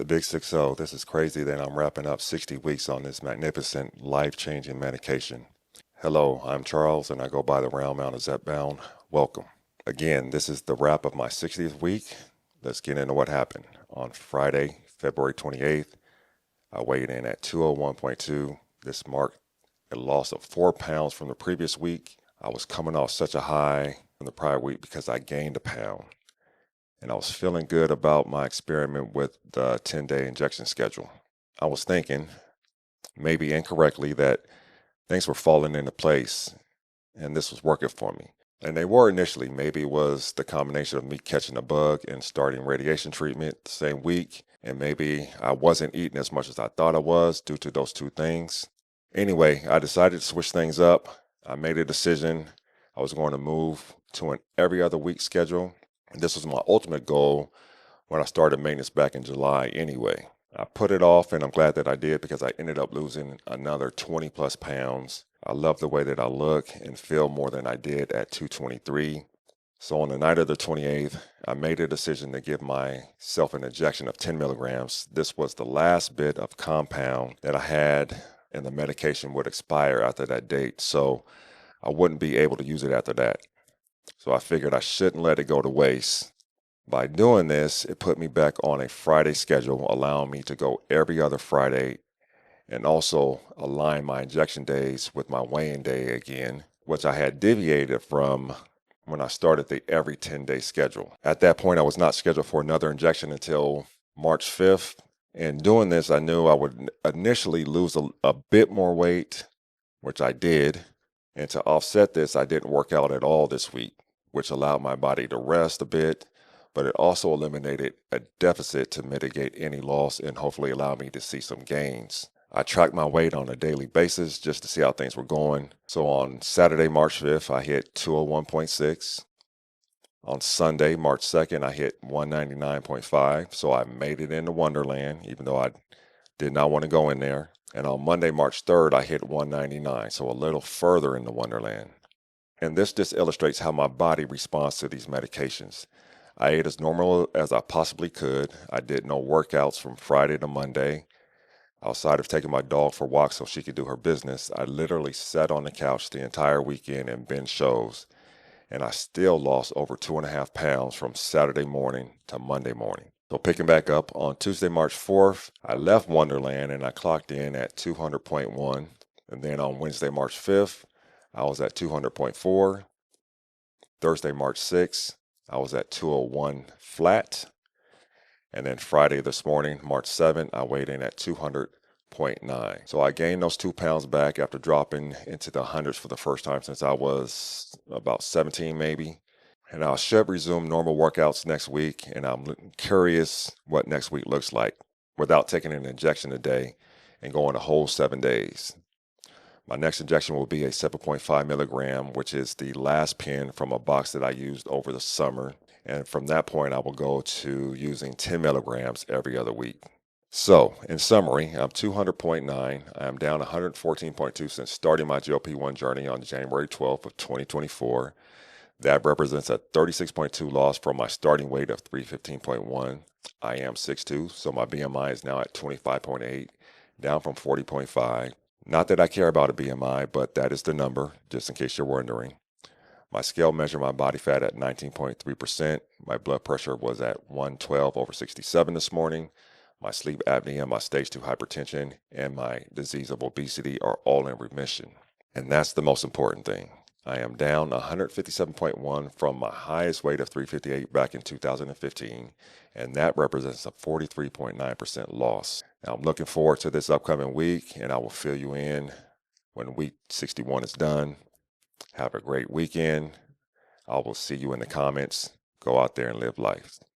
The Big 6-0. This is crazy that I'm wrapping up 60 weeks on this magnificent, life-changing medication. Hello, I'm Charles, and I go by the round amount of Zepbound. Welcome. Again, this is the wrap of my 60th week. Let's get into what happened. On Friday, February 28th, I weighed in at 201.2. This marked a loss of 4 pounds from the previous week. I was coming off such a high from the prior week because I gained a pound. And I was feeling good about my experiment with the 10-day injection schedule. I was thinking, maybe incorrectly, that things were falling into place and this was working for me. And they were initially. Maybe it was the combination of me catching a bug and starting radiation treatment the same week. And maybe I wasn't eating as much as I thought I was due to those two things. Anyway, I decided to switch things up. I made a decision. I was going to move to an every other week schedule. And this was my ultimate goal when I started maintenance back in July anyway. I put it off, and I'm glad that I did because I ended up losing another 20 plus pounds. I love the way that I look and feel more than I did at 223. So on the night of the 28th, I made a decision to give myself an injection of 10 milligrams. This was the last bit of compound that I had, and the medication would expire after that date. So I wouldn't be able to use it after that. So I figured I shouldn't let it go to waste. By doing this, it put me back on a Friday schedule, allowing me to go every other Friday and also align my injection days with my weighing day again, which I had deviated from when I started the every 10-day schedule. At that point, I was not scheduled for another injection until March 5th. And doing this, I knew I would initially lose a bit more weight, which I did. And to offset this, I didn't work out at all this week, which allowed my body to rest a bit, but it also eliminated a deficit to mitigate any loss and hopefully allow me to see some gains. I tracked my weight on a daily basis just to see how things were going. So on Saturday, March 5th, I hit 201.6. On Sunday, March 2nd, I hit 199.5. So I made it into Wonderland, even though I did not want to go in there. And on Monday, March 3rd, I hit 199, so a little further into Wonderland. And this just illustrates how my body responds to these medications. I ate as normal as I possibly could. I did no workouts from Friday to Monday. Outside of taking my dog for walks so she could do her business, I literally sat on the couch the entire weekend and binged shows. And I still lost over 2.5 pounds from Saturday morning to Monday morning. So picking back up, on Tuesday, March 4th, I left Wonderland and I clocked in at 200.1. And then on Wednesday, March 5th, I was at 200.4. Thursday, March 6th, I was at 201 flat. And then Friday this morning, March 7th, I weighed in at 200.9. So I gained those 2 pounds back after dropping into the hundreds for the first time since I was about 17 maybe. And I should resume normal workouts next week, and I'm curious what next week looks like without taking an injection a day and going a whole 7 days. My next injection will be a 7.5 milligram, which is the last pen from a box that I used over the summer. And from that point, I will go to using 10 milligrams every other week. So, in summary, I'm 200.9. I am down 114.2 since starting my GLP-1 journey on January 12th of 2024. That represents a 36.2 loss from my starting weight of 315.1. I am 6'2", so my BMI is now at 25.8, down from 40.5. Not that I care about a BMI, but that is the number, just in case you're wondering. My scale measured my body fat at 19.3%. My blood pressure was at 112/67 this morning. My sleep apnea, my stage 2 hypertension, and my disease of obesity are all in remission. And that's the most important thing. I am down 157.1 from my highest weight of 358 back in 2015, and that represents a 43.9% loss. Now, I'm looking forward to this upcoming week, and I will fill you in when week 61 is done. Have a great weekend. I will see you in the comments. Go out there and live life.